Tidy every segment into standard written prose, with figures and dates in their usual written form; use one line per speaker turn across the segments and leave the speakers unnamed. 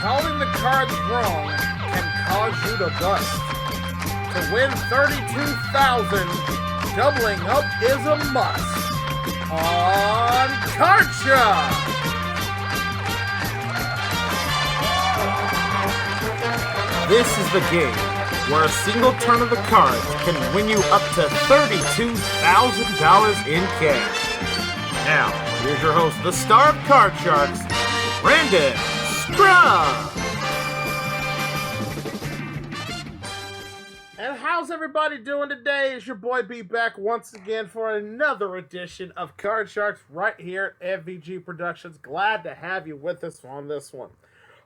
calling the cards wrong can cause you to bust. To win $32,000, doubling up is a must. On Card Shot! This is the game where a single turn of the cards can win you up to $32,000 in cash. Now, here's your host, the star of Card Sharks, Brandon Scrub. And how's everybody doing today? It's your boy B back once again for another edition of Card Sharks right here at FVG Productions. Glad to have you with us on this one.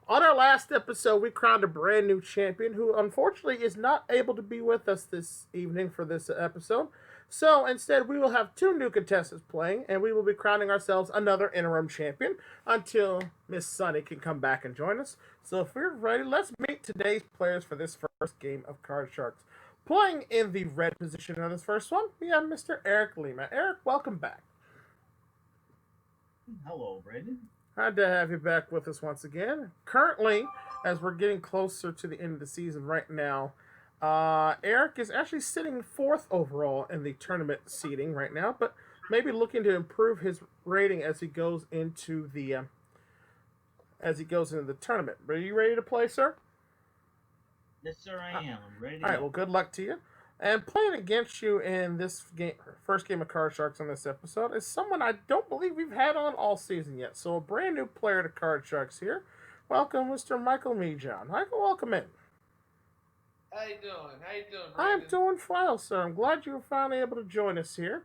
On our last episode, we crowned a brand new champion who unfortunately is not able to be with us this evening for this episode. So instead, we will have two new contestants playing, and we will be crowning ourselves another interim champion until Miss Sunny can come back and join us. So if we're ready, let's meet today's players for this first game of Card Sharks. Playing in the red position on this first one, we have Mr. Eric Lima. Eric, welcome back.
Hello, Brandon.
Glad to have you back with us once again. Currently, as we're getting closer to the end of the season right now, Eric is actually sitting fourth overall in the tournament seeding right now, but maybe looking to improve his rating as he goes into the tournament. Are you ready to play, sir?
Yes, sir, I am. I'm ready to
All right,
go.
well, good luck to you. And playing against you in this game, first game of Card Sharks on this episode is someone I don't believe we've had on all season yet. So a brand new player to Card Sharks here. Welcome, Mr. Michael Mejohn. Michael, welcome in.
How you doing, Brandon?
I'm doing well, sir. I'm glad you were finally able to join us here.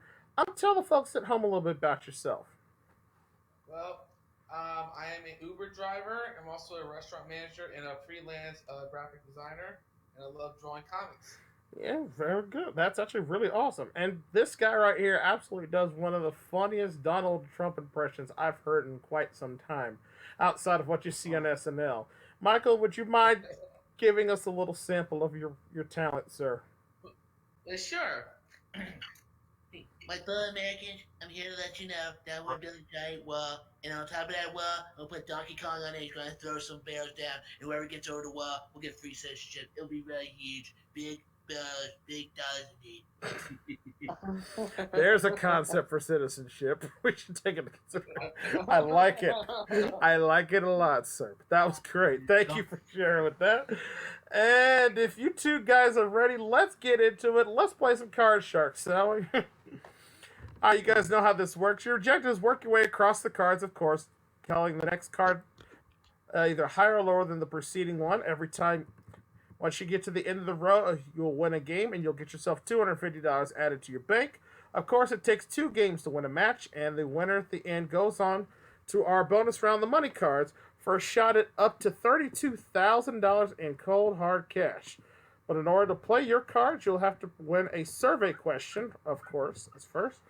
Tell the folks at home a little bit about yourself.
Well, I am an Uber driver. I'm also a restaurant manager and a freelance graphic designer, and I love drawing comics.
Yeah, very good. That's actually really awesome. And this guy right here absolutely does one of the funniest Donald Trump impressions I've heard in quite some time, outside of what you see on SNL. Michael, would you mind giving us a little sample of your talent, sir?
Sure.
My fellow Americans, I'm here to let you know that we're building a giant wall, and on top of that wall, we'll put Donkey Kong on it. He's going to throw some barrels down, and whoever gets over the wall will get free citizenship. It'll be really huge. Big dollars indeed.
There's a concept for citizenship. We should take it into consideration. I like it. I like it a lot, sir. That was great. Thank you for sharing with that. And if you two guys are ready, let's get into it. Let's play some Card Sharks, shall we? All right, you guys know how this works. Your objective is work your way across the cards, of course, calling the next card either higher or lower than the preceding one. Every time, once you get to the end of the row, you'll win a game, and you'll get yourself $250 added to your bank. Of course, it takes 2 games to win a match, and the winner at the end goes on to our bonus round, the money cards, for a shot at up to $32,000 in cold, hard cash. But in order to play your cards, you'll have to win a survey question, of course, as first.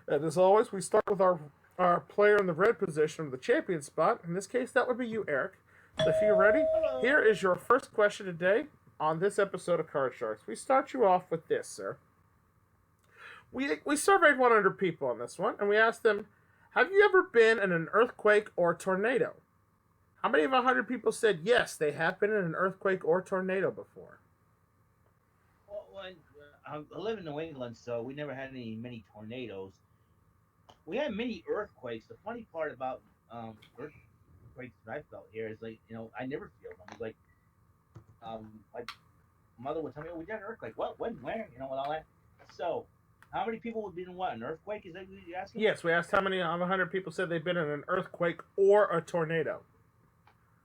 And as always, we start with our player in the red position, the champion spot. In this case, that would be you, Eric. So if you're ready, here is your first question today on this episode of Card Sharks. We start you off with this, sir. We surveyed 100 people on this one, and we asked them, have you ever been in an earthquake or tornado? How many of 100 people said yes, they have been in an earthquake or tornado before?
Well, I live in New England, so we never had many tornadoes. We had many earthquakes. The funny part about earthquakes that I felt here is, like, I never feel them. It's like, my mother would tell me, "Oh, we got an earthquake." What? When? Where? And all that. So, how many people would be in what? An earthquake? Is that what you're asking?
Yes, we asked how many of 100 people said they've been in an earthquake or a tornado.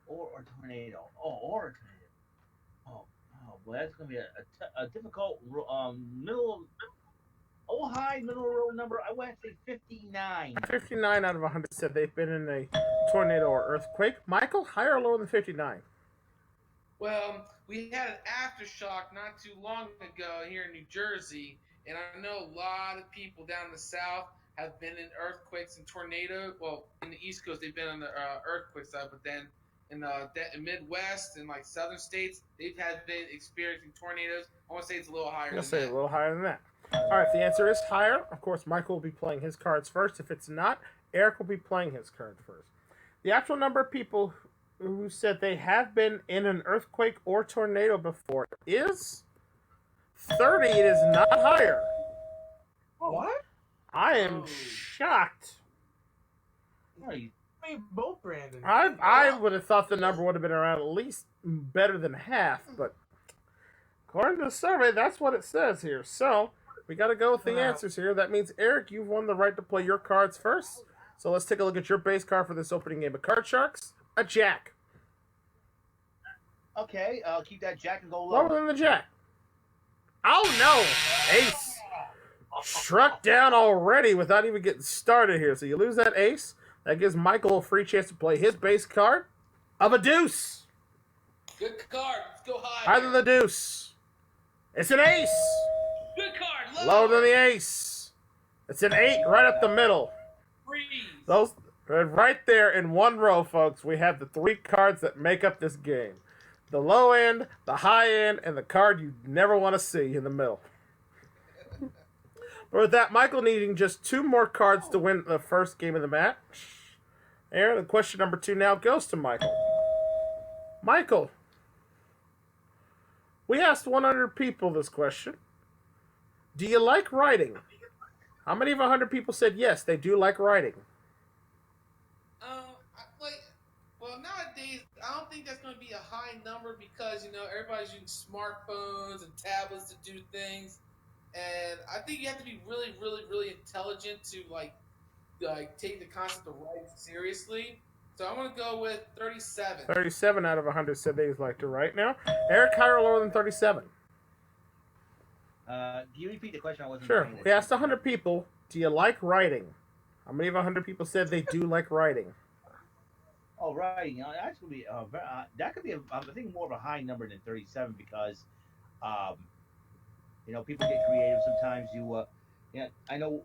Or a tornado. Oh, or a tornado. Well, that's going to be a difficult high middle row number. I want to say 59.
59 out of 100 said they've been in a tornado or earthquake. Michael, higher or lower than 59?
Well, we had an aftershock not too long ago here in New Jersey, and I know a lot of people down in the South have been in earthquakes and tornadoes. Well, in the East Coast, they've been on the earthquake side, but then in the Midwest and like southern states, they've been experiencing tornadoes. I want to say it's a little higher.
I'll say a little higher than that. All right, the answer is higher. Of course, Michael will be playing his cards first. If it's not, Eric will be playing his cards first. The actual number of people who said they have been in an earthquake or tornado before is 30. It is not higher.
What?
I am
Oh.
shocked.
Oh, you-
Me both, Brandon.
I would have thought the number would have been around at least better than half, but according to the survey, that's what it says here. So we got to go with the
Wow.
answers here. That means, Eric, you've won the right to play your cards first. So let's take a look at your base card for this opening game of Card Sharks. A jack.
Okay, I'll keep that jack and go
Lower
lower.
than the jack. Oh no! Ace. Struck down already without even getting started here. So you lose that ace. That gives Michael a free chance to play his base card of a deuce.
Good card. Let's go high.
Higher than the deuce. It's an ace.
Good card.
Lower than the ace. It's an 8 right up the middle.
Freeze.
Those right there in one row, folks, we have the 3 cards that make up this game. The low end, the high end, and the card you never want to see in the middle. But with that, Michael needing just 2 more cards to win the first game of the match. Aaron, question number 2 now goes to Michael. Michael, we asked 100 people this question. Do you like writing? How many of 100 people said yes, they do like writing?
Well, nowadays, I don't think that's going to be a high number because, everybody's using smartphones and tablets to do things. And I think you have to be really, really, really intelligent to, take the concept of writing seriously. So I'm going to go with 37.
37 out of 100 said they'd like to write now. Eric, higher or lower than 37?
Can you repeat the question? I wasn't
Sure.
paying
We asked
attention.
100 people, do you like writing? How many of 100 people said they do like writing?
Oh, right. That's gonna be that could be I think more of a high number than 37 because, people get creative sometimes. I know.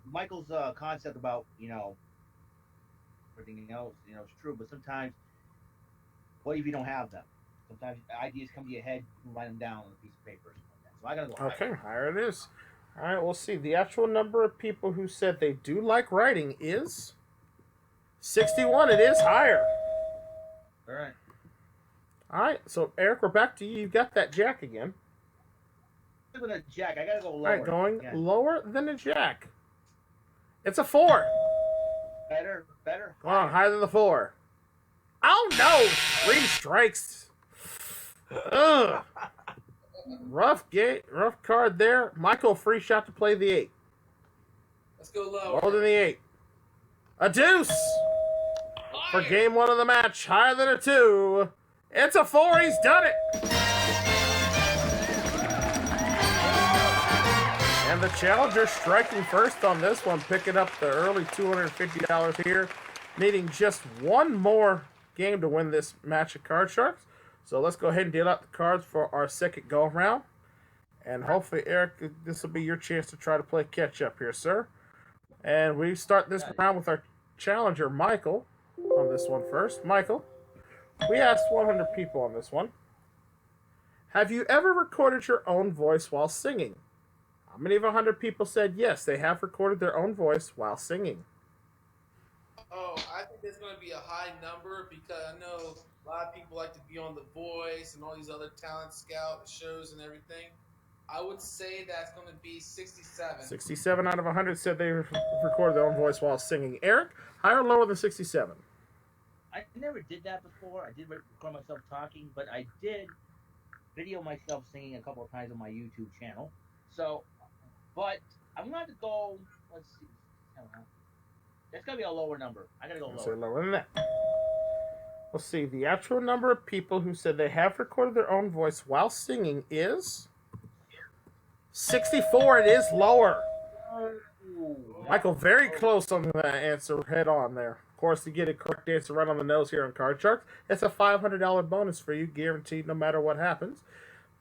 Michael's concept about everything else, it's true. But sometimes, what if you don't have them? Sometimes ideas come to your head, you can write them down on a piece of paper or something like that. So I gotta go.
Okay, higher it is. All right, we'll see. The actual number of people who said they do like writing is 61. It is higher.
All right.
All right, so Eric, we're back to you. You've got that jack again.
With a jack, I gotta go
All
lower.
right, going
Yeah.
lower than a jack. It's a 4.
Better.
Come on, higher than the 4. Oh no! 3 strikes. Ugh. Rough card there. Michael, free shot to play the 8.
Let's go lower.
Lower than the 8. A deuce for
Higher.
game 1 of the match. Higher than a 2. It's a 4. He's done it. And the challenger striking first on this one, picking up the early $250 here, needing just one more game to win this match of Card Sharks. So let's go ahead and deal out the cards for our second go around. And hopefully, Eric, this will be your chance to try to play catch up here, sir. And we start this round with our challenger, Michael, on this one first. Michael, we asked 100 people on this one. Have you ever recorded your own voice while singing? How many of 100 people said yes, they have recorded their own voice while singing?
Oh, I think there's going to be a high number because I know a lot of people like to be on The Voice and all these other talent scout shows and everything. I would say that's going to be 67.
67 out of 100 said they recorded their own voice while singing. Eric, higher or lower than 67?
I never did that before. I did record myself talking, but I did video myself singing a couple of times on my YouTube channel. So, but I'm going to go, let's see. I don't know. That's going to be a lower number. I got to go
Say
lower.
lower than that. Let's see. The actual number of people who said they have recorded their own voice while singing is 64. It is lower.
Ooh.
Michael, very close on that answer, head on there. Of course, to get a correct answer right on the nose here on Card Sharks, it's a $500 bonus for you, guaranteed no matter what happens.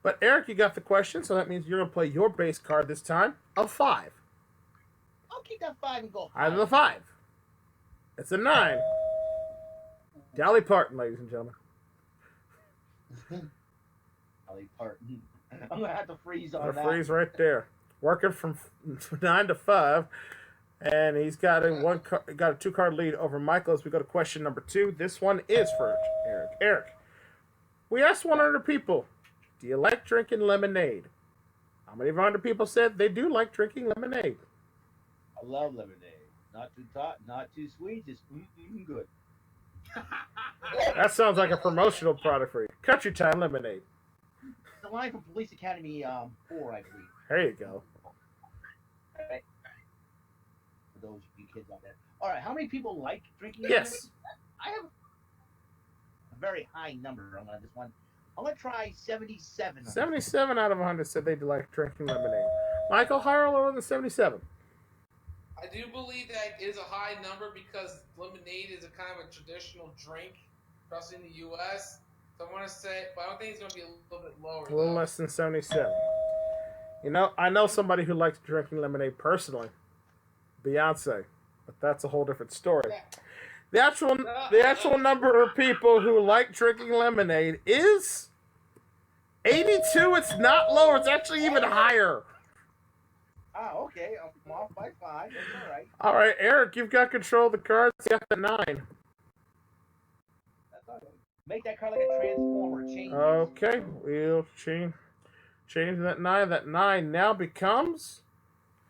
But Eric, you got the question, so that means you're going to play your base card this time of 5.
I'll keep that 5 and go.
Out of the 5. It's a 9. Dolly Parton, ladies and gentlemen.
Dolly Parton. I'm going to have to freeze on
The
that.
freeze right there. Working from 9 to 5. And he's got a got a 2-card lead over Michael as we go to question number 2. This one is for Eric. Eric, we asked 100 people, do you like drinking lemonade? How many of 100 people said they do like drinking lemonade?
I love lemonade. Not too hot, not too sweet, just good.
That sounds like a promotional product for you. Country Time Lemonade.
The line from Police Academy 4, I believe.
There you go.
Right. For those you kids out there. All right, how many people like drinking
Yes.
lemonade? I have a very high number on this one. I'm going to try 77.
77 out of 100 said they like drinking lemonade. Michael, higher or lower than 77?
I do believe that is a high number because lemonade is a kind of a traditional drink, especially in the U.S. So I want to say, but I don't think it's going to be a little bit lower.
A little less than 77. You know, I know somebody who likes drinking lemonade personally. Beyonce. But that's a whole different story. The actual number of people who like drinking lemonade is 82. It's not lower. It's actually even higher.
Oh, okay. I'm off by 5. That's all right.
All right, Eric, you've got control of the cards. You got the 9.
That's all right. Make that card like a transformer. Change it.
Okay, we'll change that 9. That 9 now becomes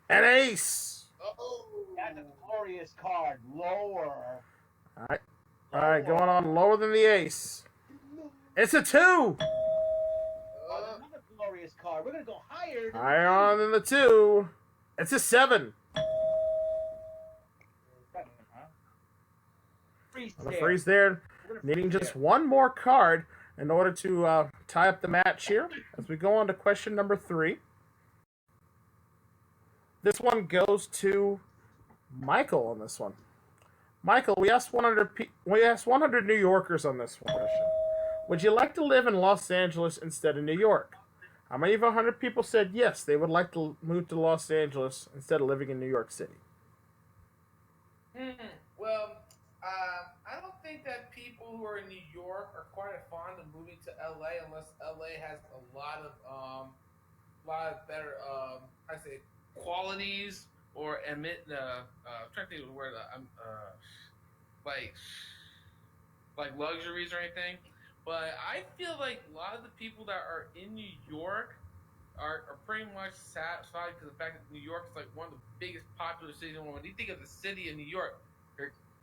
an ace.
Oh.
That's a glorious card. Lower.
All right, going on lower than the ace. It's a 2.
Another glorious card. We're going to go higher.
Higher on than the 2. It's a 7. Freeze there. Needing just one more card in order to tie up the match here. As we go on to question number 3. This one goes to Michael on this one. Michael, we asked 100 New Yorkers on this one question. Would you like to live in Los Angeles instead of New York? How many of 100 people said yes, they would like to move to Los Angeles instead of living in New York City?
Well, I don't think that people who are in New York are quite fond of moving to LA unless LA has a lot of better, I say, qualities or I'm trying to think of the word, like luxuries or anything. But I feel like a lot of the people that are in New York are pretty much satisfied because of the fact that New York is like one of the biggest popular cities in the world. When you think of the city of New York,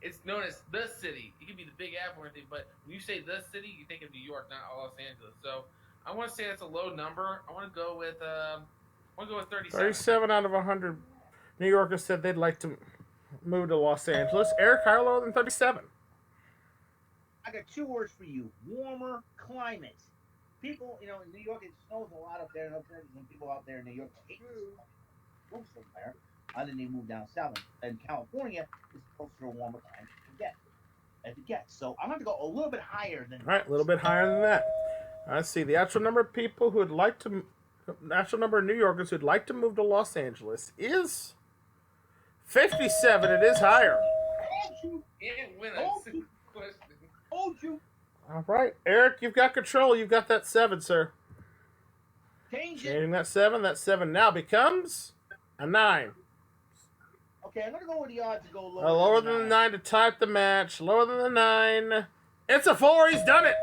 it's known as the city. It could be the Big Apple or anything, but when you say the city, you think of New York, not Los Angeles. So I want to say that's a low number. I want to go with 37.
37 out of 100 New Yorkers said they'd like to move to Los Angeles. Eric, higher or lower than 37?
I got 2 words for you. Warmer climate. People, in New York, it snows a lot up there, and some people out there in New York hate the snow somewhere. And then they move down south. And California is closer to a warmer climate as it gets. So I'm going to go a little bit higher than
All right, a little bit higher than that. Let's see. The actual number of people who would like to, actual number of New Yorkers who'd like to move to Los Angeles is 57. It is higher.
You can't win a single question.
Told you.
All right, Eric, you've got control. You've got that 7, sir. Changing that 7. That 7 now becomes a 9.
Okay, I'm going to go with the odds to go lower.
Lower than the 9 to tie up the match. Lower than the 9. It's a 4. He's done it.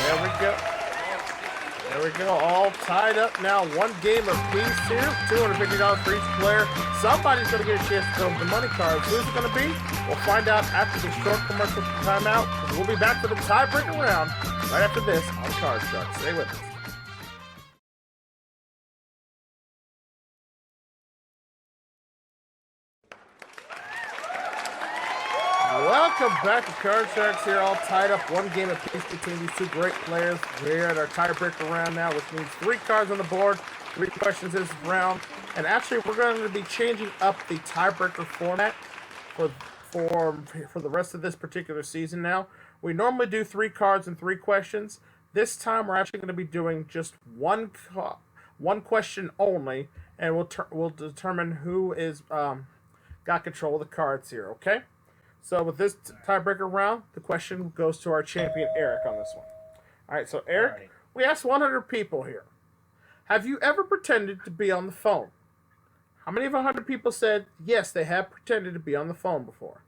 There we go. There we go. All tied up now. One game apiece here. $250 for each player. Somebody's going to get a chance to film the money cards. Who's it going to be? We'll find out after the short commercial timeout. We'll be back for the tiebreaker round right after this on Card Sharks. Stay with us. Welcome back to Card Sharks here, all tied up. One game apiece between these 2 great players. We're at our tiebreaker round now, which means 3 cards on the board, 3 questions in this round. And actually, we're going to be changing up the tiebreaker format for the rest of this particular season now. We normally do 3 cards and 3 questions. This time, we're actually going to be doing just one question only, and we'll determine who is got control of the cards here, okay? So with this tiebreaker round, the question goes to our champion, Eric, on this one. All right, so Eric, we asked 100 people here. Have you ever pretended to be on the phone? How many of 100 people said yes, they have pretended to be on the phone before?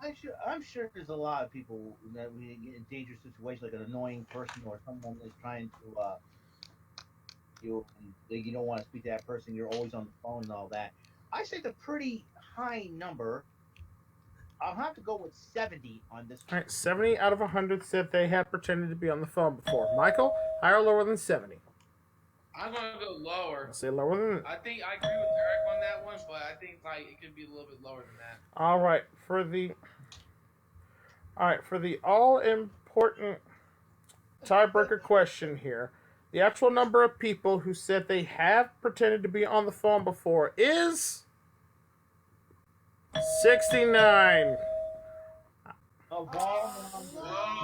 I'm sure there's a lot of people that we get in dangerous situations, like an annoying person or someone that's trying to you don't want to speak to that person. You're always on the phone and all that. I say the pretty high number. I'll have to go with 70 on this.
All right, 70 out of 100 said they have pretended to be on the phone before. Michael, higher or lower than 70?
I'm gonna go lower.
I'll say lower than.
I think I agree with Eric on that one, but I think like it could be a little bit lower than that.
All right, for the all important tiebreaker question here, the actual number of people who said they have pretended to be on the phone before is 69.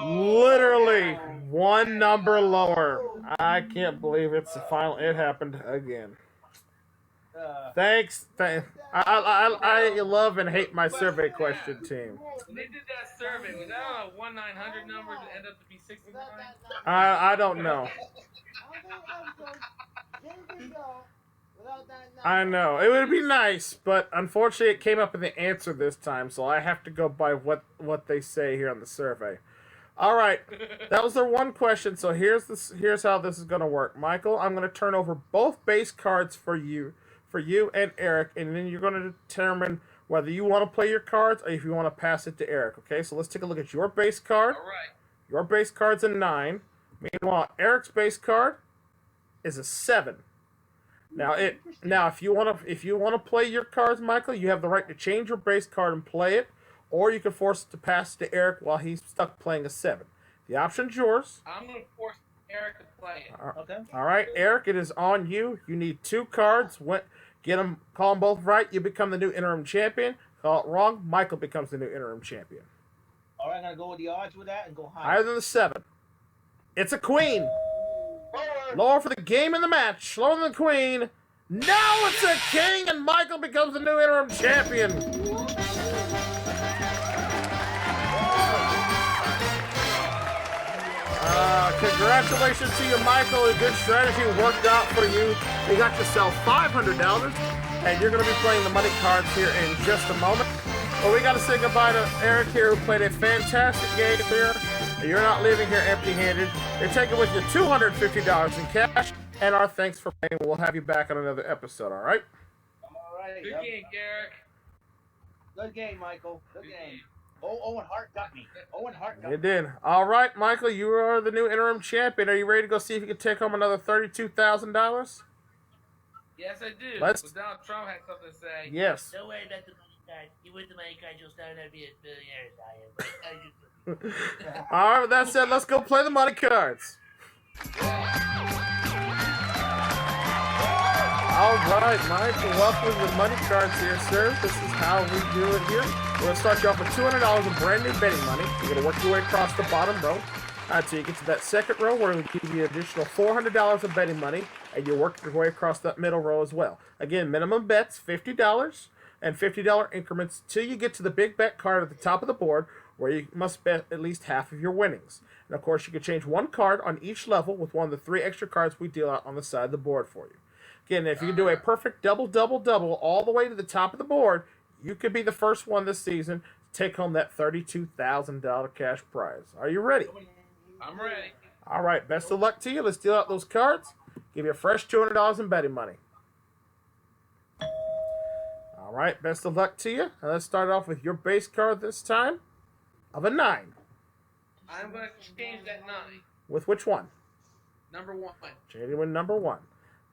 Literally one number lower. I can't believe it's the final. It happened again. Thanks. I love and hate my survey question team.
When they did that survey, was that on a 1-900 number to end up to be 69?
I don't know. I know. It would be nice, but unfortunately it came up in the answer this time, so I have to go by what they say here on the survey. All right. That was their one question, so here's how this is going to work. Michael, I'm going to turn over both base cards for you and Eric, and then you're going to determine whether you want to play your cards or if you want to pass it to Eric, okay? So let's take a look at your base card.
All right.
Your base card's a 9. Meanwhile, Eric's base card is a 7. Now if you want to play your cards, Michael, you have the right to change your base card and play it, or you can force it to pass to Eric while he's stuck playing a 7. The option's yours.
I'm gonna force Eric to play it.
Okay.
All right, Eric, it is on you. You need 2 cards. Call them both right. You become the new interim champion. Call it wrong. Michael becomes the new interim champion.
All right, I'm gonna go with the odds with that and go higher.
Higher than the 7. It's a queen. Lower for the game and the match. Lower than the queen. Now it's a king, and Michael becomes the new interim champion. Congratulations to you, Michael. A good strategy worked out for you. You got yourself $500, and you're going to be playing the money cards here in just a moment. But we got to say goodbye to Eric here, who played a fantastic game here. You're not leaving here empty-handed. You're taking with you $250 in cash, and our thanks for playing. We'll have you back on another episode, all right?
All right.
Good game, Eric.
Good game, Michael. Good game. Owen Hart got me.
You did. All right, Michael, you are the new interim champion. Are you ready to go see if you can take home another $32,000?
Yes, I do.
Let's-
But Donald Trump had something to say.
Yes.
Don't worry about the money card. You win the money card, you'll start out to be a billionaire as I am. But I just...
All right, with that said, let's go play the money cards. All right, Michael, welcome to the money cards here, sir. This is how we do it here. We're going to start you off with $200 of brand new betting money. You're going to work your way across the bottom row until you get to that second row, where we'll give you an additional $400 of betting money, and you work your way across that middle row as well. Again, minimum bets, $50 and $50 increments till you get to the big bet card at the top of the board, where you must bet at least half of your winnings. And of course, you can change one card on each level with one of the 3 extra cards we deal out on the side of the board for you. Again, if you can do a perfect double all the way to the top of the board, you could be the first one this season to take home that $32,000 cash prize. Are you ready?
I'm ready.
All right, best of luck to you. Let's deal out those cards. Give you a fresh $200 in betting money. All right, best of luck to you. Now let's start off with your base card this time of a 9.
I'm going to change that 9.
With which one?
Number 1.
Changing with number 1.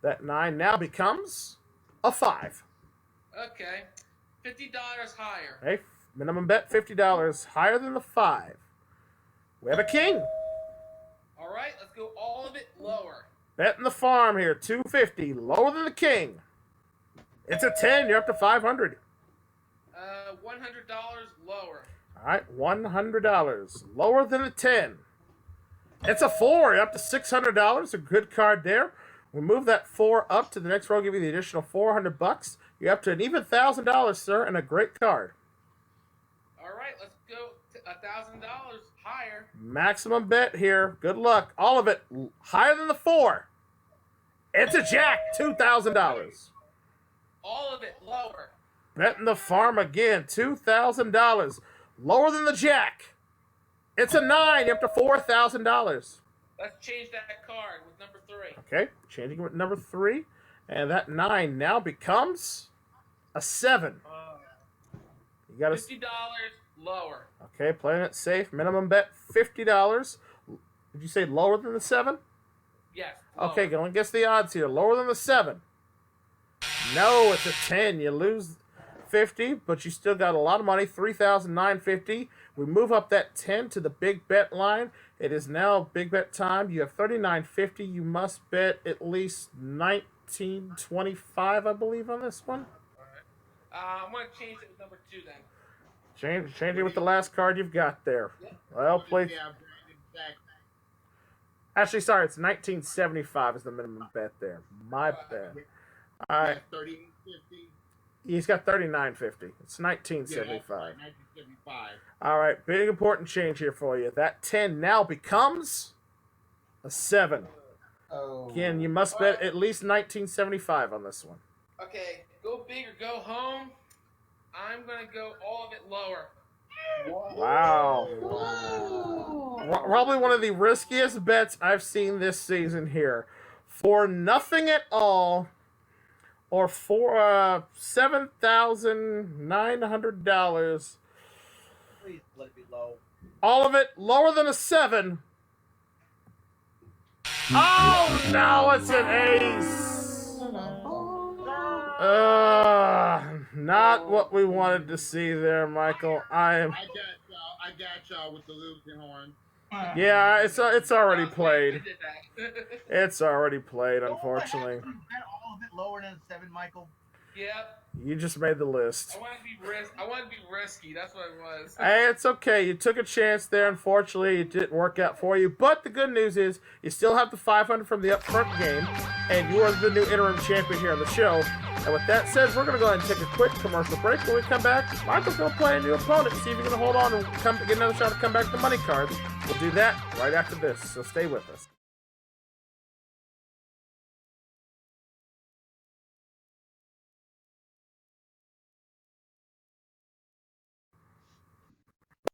That 9 now becomes a 5.
Okay. $50 higher.
Okay, minimum bet $50 higher than the 5. We have a king.
All right, let's go all of it lower.
Betting the farm here, $250, lower than the king. It's a 10. You're up to $500.
$100 lower.
All right, $100, lower than a 10. It's a 4. You're up to $600. A good card there. We move that 4 up to the next row, give you the additional $400. You're up to an even $1,000, sir, and a great card.
All right, let's go to $1,000 higher.
Maximum bet here. Good luck. All of it higher than the 4. It's a jack, $2,000.
All of it lower.
Betting the farm again, $2,000. Lower than the jack. It's a 9, you're up to $4,000.
Let's change that card with number 3.
Okay, changing with number 3. And that 9 now becomes a 7. You got
$50 lower.
Okay, playing it safe. Minimum bet $50. Did you say lower than the 7?
Yes. Lower.
Okay, going against the odds here. Lower than the 7. No, it's a 10. You lose 50, but you still got a lot of money. $3,950. We move up that 10 to the big bet line. It is now big bet time. You have $39.50. You must bet at least $19.25, I believe, on this one.
All right. I'm going to change it with number 2 then.
Change it with the last card you've got there. Well, play. Actually, sorry, it's $19.75 is the minimum bet there. My bad. All right. He's got $39.50. It's $19.75. All right, big important change here for you. That 10 now becomes a 7. Again, you must bet at least $19.75 on this one.
Okay, go big or go home. I'm going to go all of it lower.
Wow. Probably one of the riskiest bets I've seen this season here. For nothing at all, or for $7,900.
Please let it be low.
All of it lower than a 7. Oh no, it's an ace. Not what we wanted to see there, Michael.
I got y'all with the losing horn.
Yeah, it's already
I
played.
did that.
It's already played, unfortunately.
Is that all of it lower than 7, Michael?
Yep.
You just made the list.
I want to be risky. That's what it was.
Hey, it's okay. You took a chance there. Unfortunately, it didn't work out for you. But the good news is you still have the 500 from the upfront game, and you are the new interim champion here on the show. And with that said, we're going to go ahead and take a quick commercial break. When we come back, Michael's going to play a new opponent and see if he's going to hold on and get another shot to come back to the money cards. We'll do that right after this, so stay with us.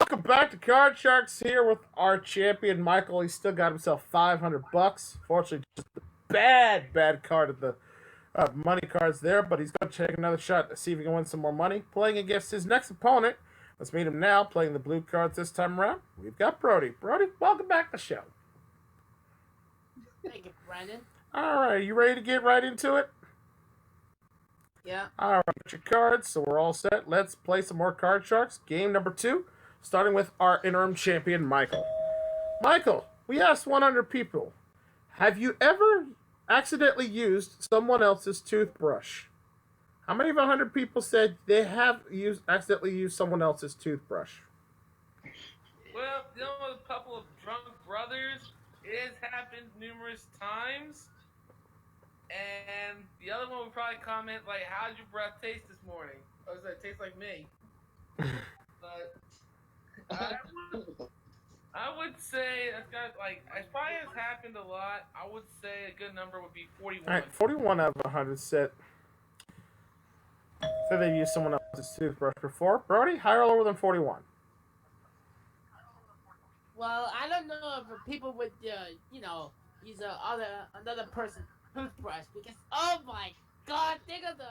Welcome back to Card Sharks here with our champion Michael. He's still got himself $500. Fortunately, just a bad card of the money cards there, but he's going to take another shot to see if he can win some more money. Playing against his next opponent. Let's meet him now. Playing the blue cards this time around. We've got Brody. Brody, welcome back to the show.
Thank you, Brandon.
All right, you ready to get right into it?
Yeah.
All right, got your cards, so we're all set. Let's play some more Card Sharks. Game number 2. Starting with our interim champion, Michael. Michael, we asked 100 people, have you ever accidentally used someone else's toothbrush? How many of 100 people said they have accidentally used someone else's toothbrush?
Well, a couple of drunk brothers. It has happened numerous times. And the other one would probably comment, like, how'd your breath taste this morning? I was like, it tastes like me. But I would say that's got it probably has happened a lot. I would say a good number would be 41.
All right, 41 out of 100 said they've used someone else's toothbrush before. Brody, higher or lower than 41?
Well, I don't know if people would, use another person's toothbrush because, oh my God, think of the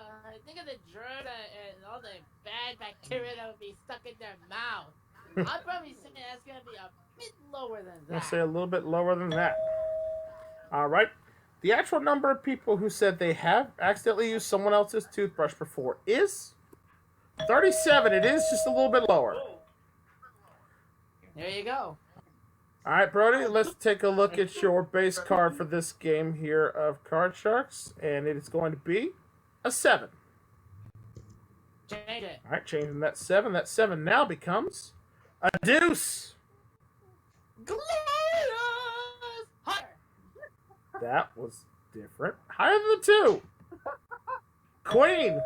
germ and all the bad bacteria that would be stuck in their mouth. I'd probably say that's gonna be a bit lower than that.
I'll say a little bit lower than that. All right. The actual number of people who said they have accidentally used someone else's toothbrush before is 37. It is just a little bit lower.
There you go.
All right, Brody, let's take a look at your base card for this game here of Card Sharks, and it is going to be a 7.
Change it.
All right, changing that 7. That 7 now becomes a deuce.
Glorious! Higher.
That was different. Higher than the 2. Queen.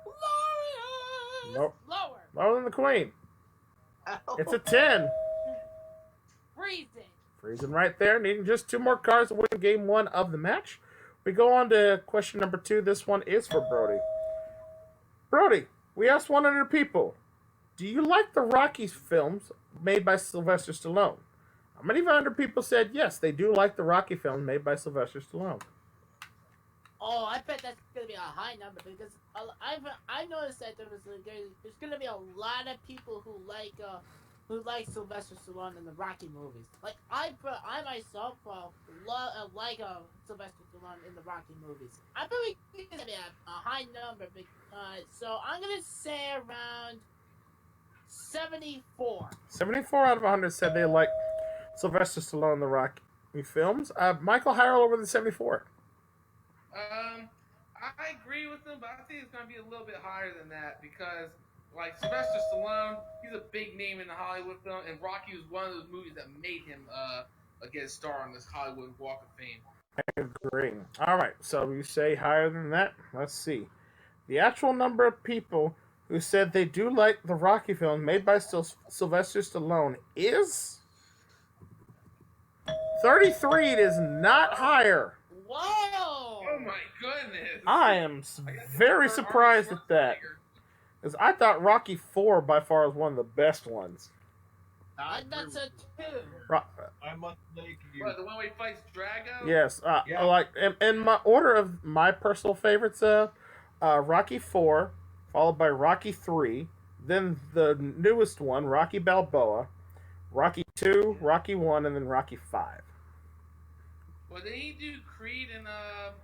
Glorious!
Nope.
Lower.
Lower than the Queen. It's a 10.
Freezing.
Freezing right there. Needing just 2 more cards to win game 1 of the match. We go on to question number 2. This one is for Brody. Brody, we asked 100 people, do you like the Rocky films made by Sylvester Stallone? How many 100 people said yes, they do like the Rocky films made by Sylvester Stallone?
Oh, I bet that's gonna be a high number because I noticed that there's gonna be a lot of people who like Sylvester Stallone in the Rocky movies. Like I myself like Sylvester Stallone in the Rocky movies. I believe it's gonna be a high number. So I'm gonna say around 74.
74 out of 100 said they like Sylvester Stallone in the Rocky films. Michael, higher or lower than 74?
I agree with him, but I think it's going to be a little bit higher than that because, like, Sylvester Stallone, he's a big name in the Hollywood film, and Rocky was one of those movies that made him get a star on this Hollywood Walk of Fame.
I agree. All right, so you say higher than that? Let's see. The actual number of people who said they do like the Rocky film made by Sylvester Stallone is 33. It is not higher.
Whoa!
Oh my goodness!
I am very surprised at that. Because I thought Rocky 4 by far was one of the best ones.
That's a 2.
I must make you.
What, the one where he fights Drago?
Yes.
Yeah.
Like in my order of my personal favorites, Rocky 4, followed by Rocky 3, then the newest one, Rocky Balboa, Rocky 2, Rocky 1, and then Rocky 5.
Well, did he do Creed and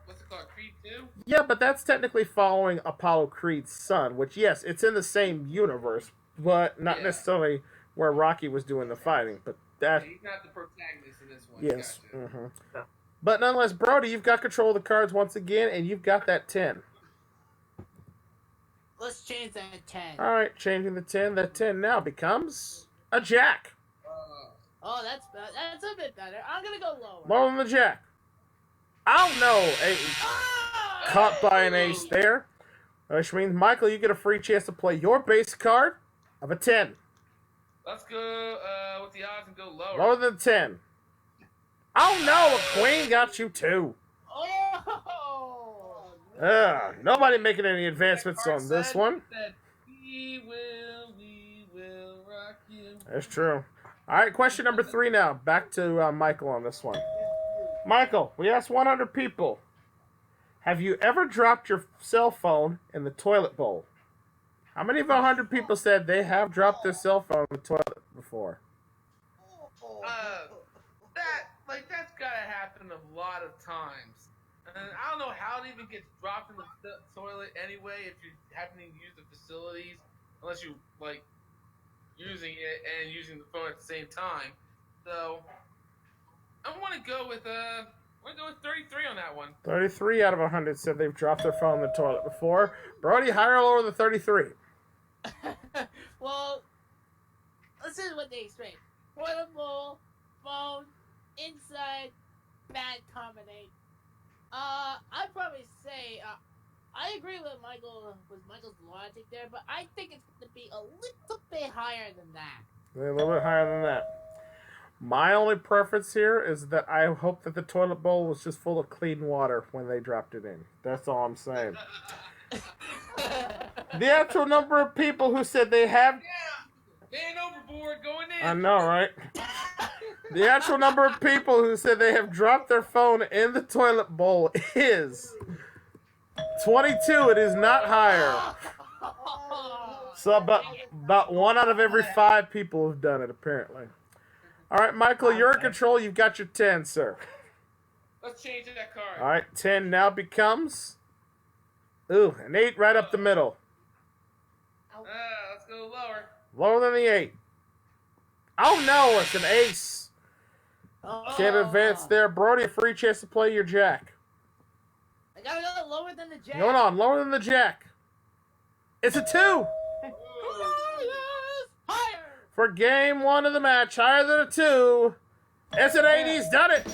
what's it called, Creed 2?
Yeah, but that's technically following Apollo Creed's son, which, yes, it's in the same universe, but not necessarily where Rocky was doing the fighting. But that,
he's not the protagonist in this one.
yes.
Gotcha.
Mm-hmm. But nonetheless, Brody, you've got control of the cards once again, and you've got that 10.
Let's change that to 10.
All right, changing the 10. That 10 now becomes a jack.
Oh, that's a bit better. I'm gonna go lower.
Lower than the jack. Oh, no. Caught by an ace there. Which means, Michael, you get a free chance to play your base card of a 10.
Let's go with the odds and go lower.
Lower than 10. Oh, no. A queen got you, too.
Oh!
Nobody making any advancements on this one.
We will rock you.
That's true. All right, question number 3 now. Back to Michael on this one. Michael, we asked 100 people. Have you ever dropped your cell phone in the toilet bowl? How many of 100 people said they have dropped their cell phone in the toilet before?
That's gotta happen a lot of times. And I don't know how it even gets dropped in the toilet anyway if you're happening to use the facilities, unless you like using it and using the phone at the same time. So I want to go with 33 on that one.
33 out of 100 said they've dropped their phone in the toilet before. Brody, higher or lower than 33?
Well, let's see what they explain. Portable, phone, inside, bad combination. I'd probably say I agree with Michael's logic there, but I think it's going to be a little bit higher than that.
A little bit higher than that. My only preference here is that I hope that the toilet bowl was just full of clean water when they dropped it in. That's all I'm saying. The actual number of people who said they have...
Man overboard, going in.
I know, right? The actual number of people who said they have dropped their phone in the toilet bowl is 22. It is not higher. So about 1 out of every 5 people have done it, apparently. All right, Michael, you're in control. You've got your 10, sir.
Let's change that card.
All right, 10 now becomes... Ooh, an 8 right up the middle.
Let's go lower.
Lower than the 8. Oh, no, it's an ace. Can't advance there. Brody, a free chance to play your jack.
I gotta go lower than the jack.
Going on, lower than the jack. It's a 2.
Higher.
For game 1 of the match, higher than a 2. It's an 8. He's done it.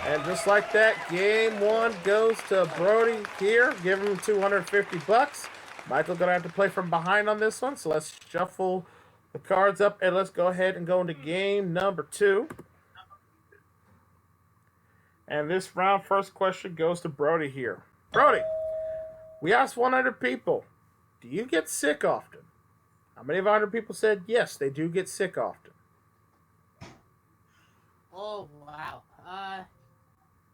And just like that, game 1 goes to Brody here. Give him $250. Michael gonna have to play from behind on this one, so let's shuffle the cards up and let's go ahead and go into game number 2. And this round, first question goes to Brody here. Brody, we asked 100 people, do you get sick often? How many of 100 people said yes, they do get sick often?
Oh wow.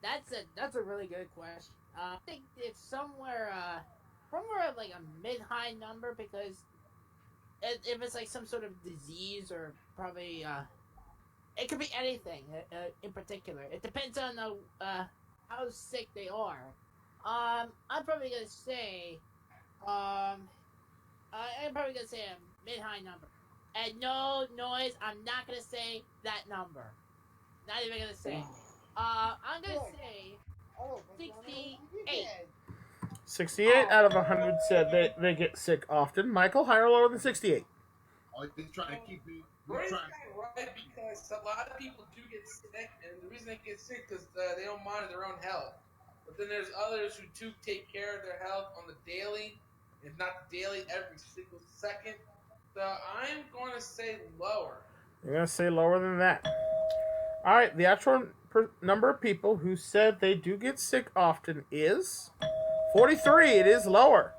That's a really good question. I think it's somewhere like a mid-high number because if it's like some sort of disease or probably it could be anything in particular. It depends on how sick they are. I'm probably gonna say I'm probably gonna say a mid-high number. And no noise, I'm not gonna say that number. Not even gonna say. I'm gonna say 68.
68 out of 100 said they get sick often. Michael, higher or lower than 68?
Oh, he's trying to keep me.
Roy's kind of right because a lot of people do get sick, and the reason they get sick is they don't monitor their own health. But then there's others who do take care of their health on the daily, if not the daily, every single second. So I'm going to say lower.
You're going to say lower than that. All right, the actual number of people who said they do get sick often is 43. It is lower.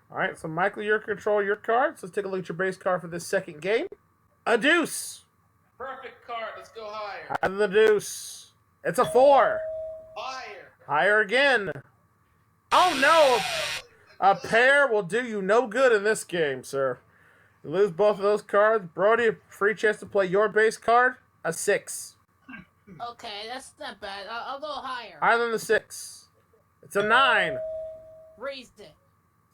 All right, so Michael, you're in control of your cards. Let's take a look at your base card for this second game. A deuce.
Perfect card. Let's go higher.
Higher than the deuce. It's a 4.
Higher.
Higher again. Oh, no. A pair will do you no good in this game, sir. You lose both of those cards. Brody, free chance to play your base card. A 6.
Okay, that's not bad. I'll go higher.
Higher than the 6. It's a 9.
Raised it.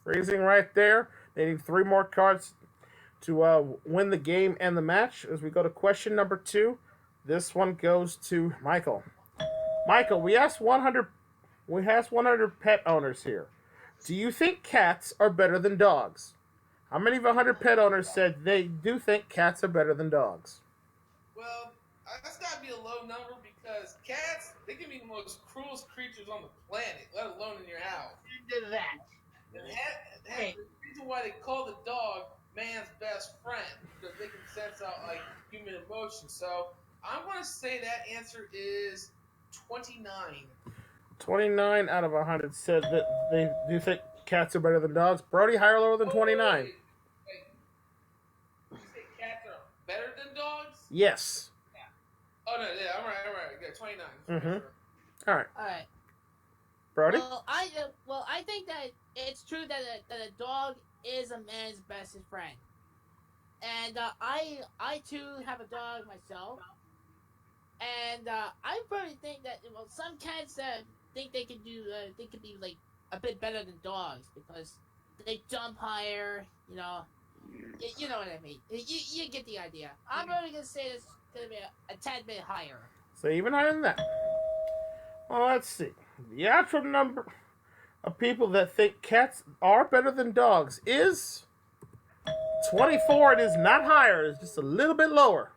Freezing right there. They need 3 more cards to win the game and the match. As we go to question number 2, this one goes to Michael. Michael, we asked 100 pet owners here. Do you think cats are better than dogs? How many of 100 pet owners said they do think cats are better than dogs?
Well, that's got to be a low number because cats, they can be the most cruelest creatures on the planet, let alone in your house.
Into that.
And the reason why they call the dog man's best friend, because they can sense out like human emotion. So I'm going to say that answer is 29.
29 out of 100 said that they do think cats are better than dogs. Brody, higher or lower than 29?
Wait. You say cats are better than dogs?
Yes.
Oh, no, yeah, I'm right. Yeah, 29.
Mm-hmm. All right. Brody?
Well, I think that it's true that a dog is a man's best friend, and I too have a dog myself, and I probably think that some cats think they could be like a bit better than dogs because they jump higher, you know what I mean. You get the idea. I'm probably gonna say it's gonna be a tad bit higher.
So even higher than that. Well, let's see. The actual number of people that think cats are better than dogs is 24. It is not higher. It's just a little bit lower.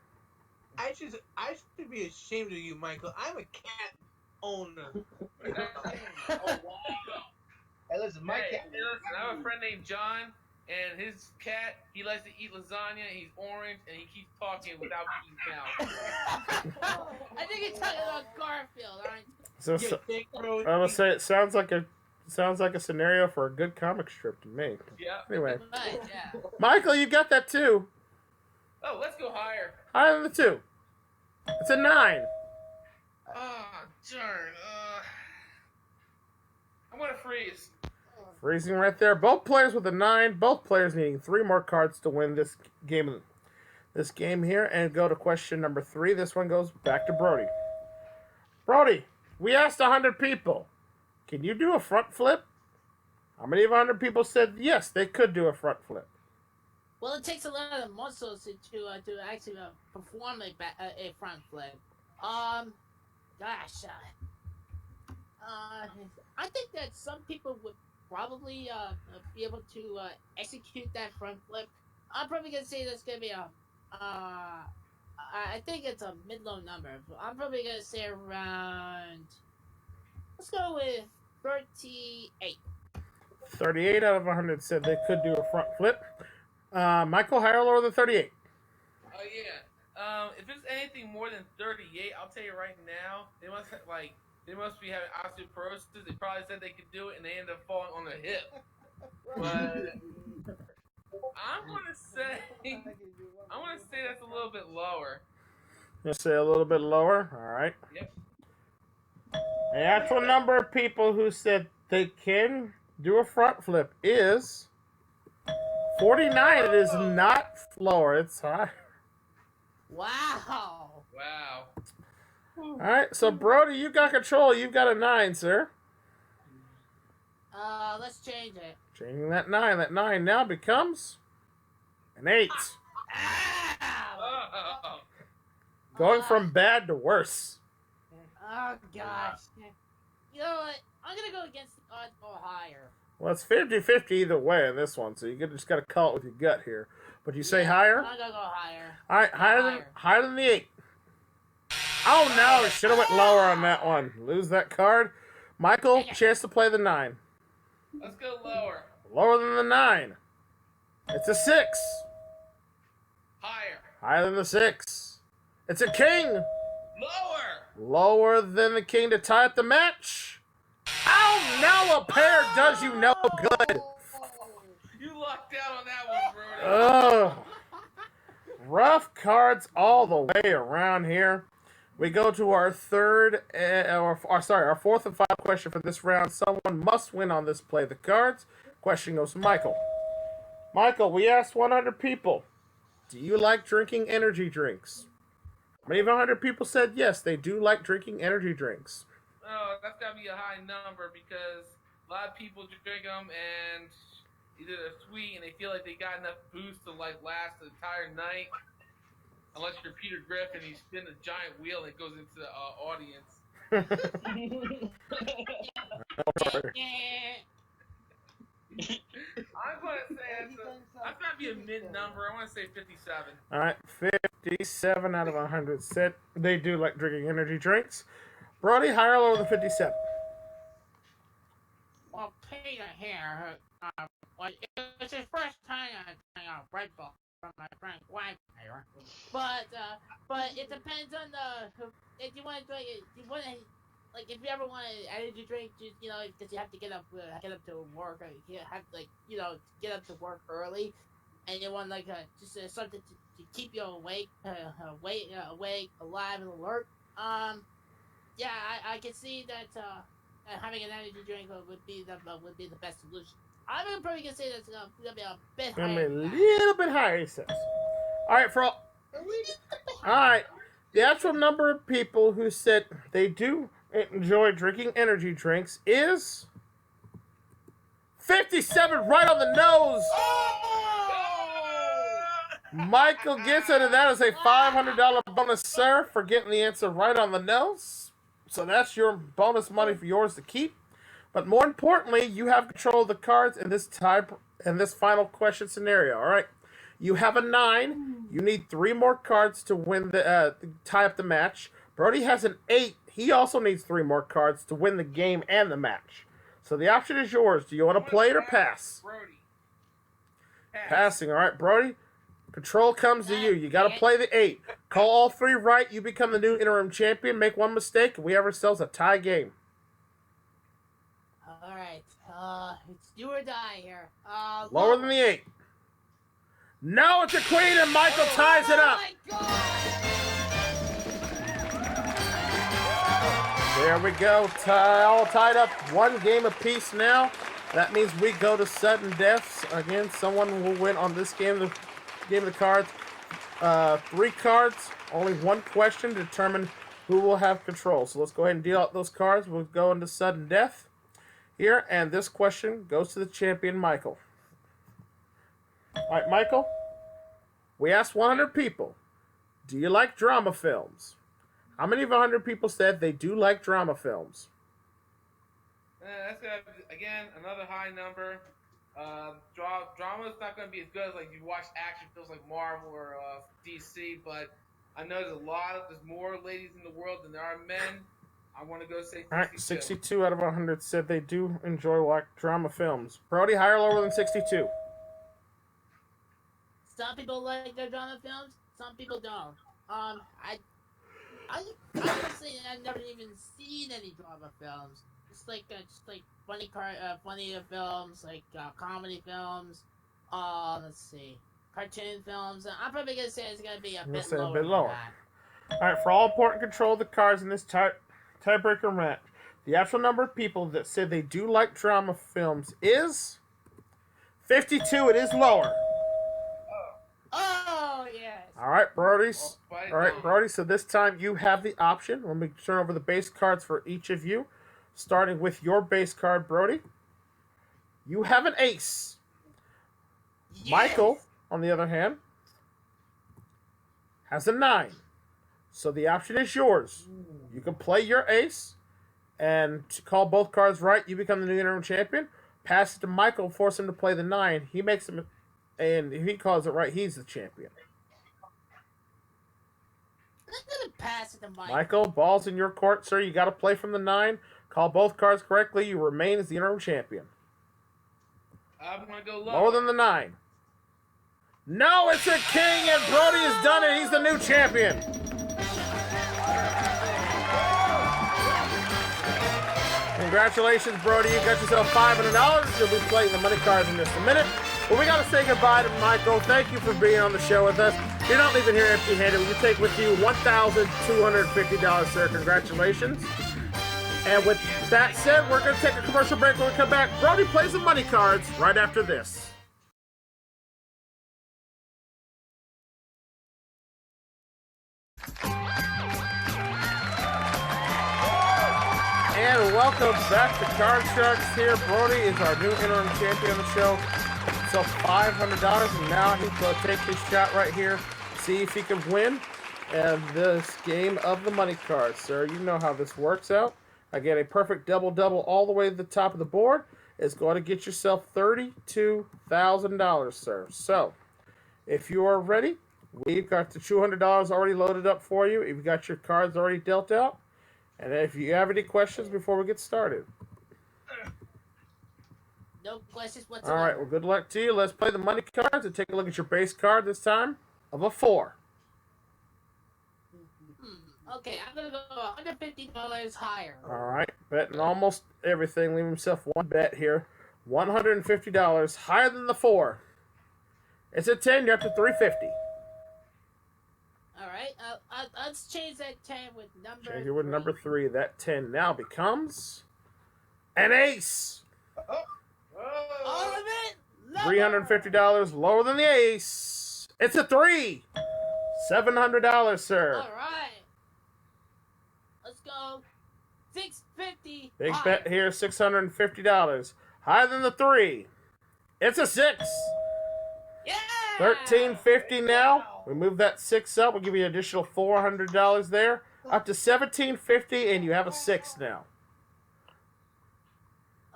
I should be ashamed of you, Michael. I'm a cat owner.
Oh, wow.
Hey, listen, my cat.
Hey, listen, I have a friend named John, and his cat, he likes to eat lasagna, he's orange, and he keeps talking without moving his mouth.
I think you're talking about Garfield, aren't you?
So I'm gonna say it sounds like a scenario for a good comic strip to me.
Yeah.
Anyway,
Right, yeah.
Michael, you got that too.
Oh, let's go higher.
Higher than the 2. It's a 9.
Ah, darn. I'm gonna freeze.
Freezing right there. Both players with a 9. Both players needing 3 more cards to win this game. This game here, and go to question number 3. This one goes back to Brody. Brody, we asked 100 people. Can you do a front flip? How many of 100 people said yes, they could do a front flip?
Well, it takes a lot of muscles to actually perform a front flip. I think that some people would probably be able to execute that front flip. I'm probably gonna say that's gonna be I think it's a mid-low number. I'm probably gonna say around. Let's go with 38.
38 out of 100 said they could do a front flip. Michael, higher or lower than 38?
Oh, yeah. If it's anything more than 38, I'll tell you right now, they must be having osteoporosis. They probably said they could do it, and they end up falling on their hip. But I'm gonna say that's a little bit lower.
You say a little bit lower. All right.
Yep.
The actual number of people who said they can do a front flip is 49. It is not lower. It's high.
Wow.
Wow.
All right. So Brody, you got control. You've got a 9, sir.
Let's change it.
Changing that 9. That 9 now becomes an 8.
Oh.
Going from bad to worse.
Oh gosh. You know what? I'm gonna go against the odds, go higher.
Well, it's 50-50 either way in this one, so you just got to call it with your gut here. But you say higher?
I'm gonna go higher.
All right, higher than the 8. Oh no, should have went lower on that one. Lose that card. Michael, chance to play the 9.
Let's go lower.
Lower than the 9. It's a 6.
Higher.
Higher than the 6. It's a king.
Lower.
Lower than the king to tie up the match. Oh no, a pair does you no good.
You lucked out on that one, Brody.
Oh, rough cards all the way around here. We go to our our fourth and final question for this round. Someone must win on this play the cards. Question goes to Michael. Michael, we asked 100 people, do you like drinking energy drinks? Many of 100 people said yes, they do like drinking energy drinks.
Oh, that's gotta be a high number because a lot of people drink them and either they're sweet and they feel like they got enough boost to like last the entire night. Unless you're Peter Griffin, you spin a giant wheel and it goes into the audience. I'm gonna say that's gotta be a mid number. I want to say 57.
All right, 57 out of 100 said they do like drinking energy drinks. Brody, higher or lower than 57?
Well, Peter here, it's his first time trying a Red Bull from my friend Wagner. But it depends on if you want to drink it, if you ever want an energy drink, just, because you have to get up to work, or you have to, get up to work early, and you want, something to keep you awake, alive, and alert. Yeah, I can see that having an energy drink would be the best solution. I'm probably gonna say that's gonna be a bit higher.
A little bit higher, he says. All right, the actual number of people who said they do enjoy drinking energy drinks is 57, right on the nose. Michael gets it, and that is a $500 bonus, sir, for getting the answer right on the nose. So that's your bonus money for yours to keep. But more importantly, you have control of the cards in this final question scenario. All right, you have a 9. You need 3 more cards to win tie up the match. Brody has an 8. He also needs 3 more cards to win the game and the match. So the option is yours. Do you want to play it or pass?
Brody.
Passing. All right, Brody. Control comes to you. You got to play the 8. Call all 3 right. You become the new interim champion. Make 1 mistake, and we have ourselves a tie game.
All right. It's do or die here.
Lower than the 8. No, it's a queen, and Michael ties it up.
Oh my God!
There we go. All tied up. 1 game apiece now. That means we go to sudden deaths. Again, someone will win on this game of the cards. 3 cards, only 1 question to determine who will have control. So let's go ahead and deal out those cards. We'll go into sudden death here, and this question goes to the champion, Michael. All right, Michael, we asked 100 people, do you like drama films? How many of 100 people said they do like drama films?
That's gonna be, again, another high number. Drama is not going to be as good as like you watch action films like Marvel or DC, but I know there's more ladies in the world than there are men. I want to go say 62.
All right, 62 out of 100 said they do enjoy drama films. Brody, higher or lower than 62?
Some people like their drama films, some people don't. I honestly I've never even seen any drama films. Just like funny films, like comedy films. Let's see, cartoon films. I'm probably gonna say it's gonna be a bit lower. Than that.
All right, for all important control of the cards in this tiebreaker match, the actual number of people that said they do like drama films is 52. It is lower.
Oh yes.
All right, Brody's. All right, Brody. So this time you have the option. Let me turn over the base cards for each of you, starting with your base card, Brody. You have an ace.
Yes.
Michael, on the other hand, has a 9. So the option is yours. You can play your ace, and to call both cards right, you become the new interim champion. Pass it to Michael, force him to play the 9. He makes him, and if he calls it right, he's the champion.
I'm gonna pass it to Michael.
Michael, ball's in your court, sir. You got to play from the 9. Call both cards correctly. You remain as the interim champion.
I'm gonna go
Lower than the 9. No, it's a king, and Brody has done it. He's the new champion. Congratulations, Brody. You got yourself $500. You'll be playing the money cards in just a minute. But we got to say goodbye to Michael. Thank you for being on the show with us. You're not leaving here empty-handed. You take with you $1,250, sir. Congratulations. And with that said, we're going to take a commercial break. When we come back, Brody plays the money cards right after this. And welcome back to Card Sharks here. Brody is our new interim champion on the show. So $500, and now he's going to take his shot right here, see if he can win this game of the money cards, sir. You know how this works out. Again, a perfect double-double all the way to the top of the board is going to get yourself $32,000, sir. So, if you are ready, we've got the $200 already loaded up for you. You've got your cards already dealt out. And if you have any questions before we get started.
No questions whatsoever.
All right, well, good luck to you. Let's play the money cards and take a look at your base card this time of a 4.
Okay, I'm going to go $150 higher.
All right, betting almost everything. Leave himself one bet here. $150 higher than the 4. It's a 10. You're up to $350.
All right, let's change that 10 with number.
Change it with number 3. That 10 now becomes an ace.
All of it.
$350 lower than the ace. It's a 3. $700, sir.
All right. Let's go. $650.
Big bet here, $650. Higher than the 3. It's a 6.
Yeah.
$13.50 now. We move that 6 up. We'll give you an additional $400 there. Up to $17.50, and you have a 6 now.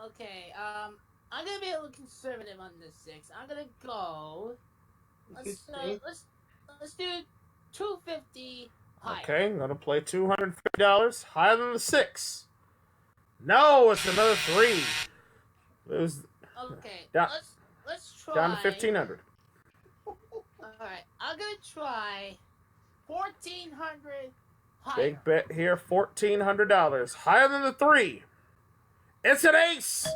Okay, I'm gonna be a little conservative on this 6. I'm gonna go. Let's do $250 higher.
Okay, I'm gonna play $250 higher than the 6. No, it's another 3.
Okay,
down,
let's try.
down to $1,500.
Alright, I'm gonna try $1,400 higher.
Big bet here, $1,400 higher than the 3. It's an ace.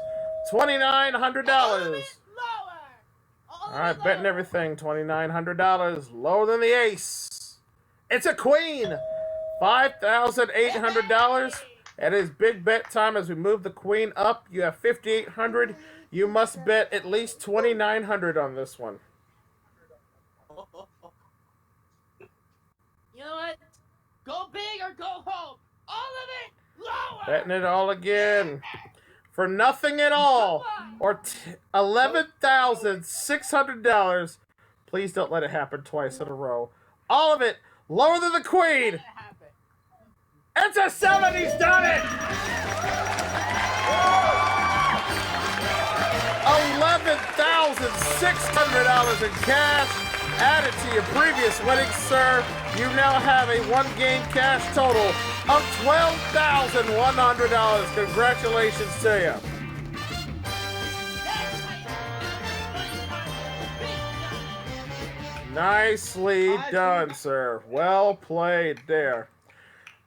$2,900. All right, betting everything. $2,900 lower than the ace. It's a queen. $5,800. It is big bet time as we move the queen up. You have $5,800. You must bet at least $2,900 on this one.
You know what? Go big or go home. All of it lower.
Betting it all again. For nothing at all. Or $11,600. Please don't let it happen twice in a row. All of it lower than the queen. It's a 7. He's done it. $11,600 in cash added to your previous winnings, sir. You now have a one-game cash total of $12,100. Congratulations to you. Nicely done, sir. Well played there.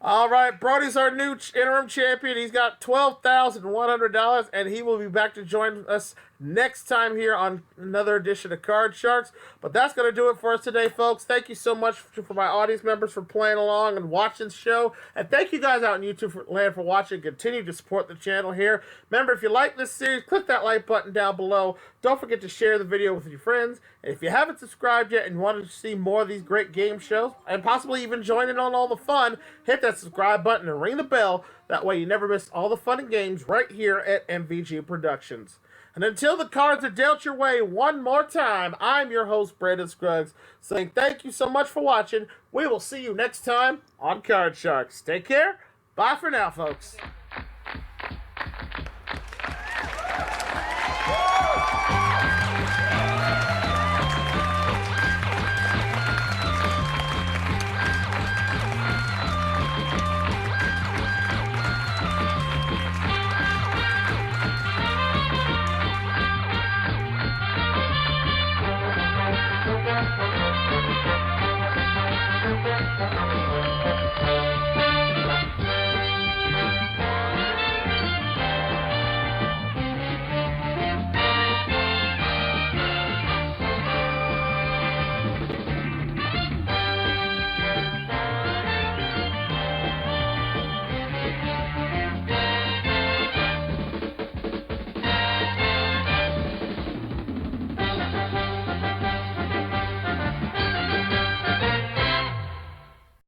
All right, Brody's our new interim champion. He's got $12,100, and he will be back to join us next time here on another edition of Card Sharks. But that's going to do it for us today, folks. Thank you so much for my audience members for playing along and watching the show. And thank you guys out in YouTube land for watching. Continue to support the channel here. Remember, if you like this series, click that like button down below. Don't forget to share the video with your friends. And if you haven't subscribed yet and want to see more of these great game shows, and possibly even join in on all the fun, hit that subscribe button and ring the bell. That way you never miss all the fun and games right here at MVG Productions. And until the cards are dealt your way one more time, I'm your host, Brandon Scruggs, saying thank you so much for watching. We will see you next time on Card Sharks. Take care. Bye for now, folks.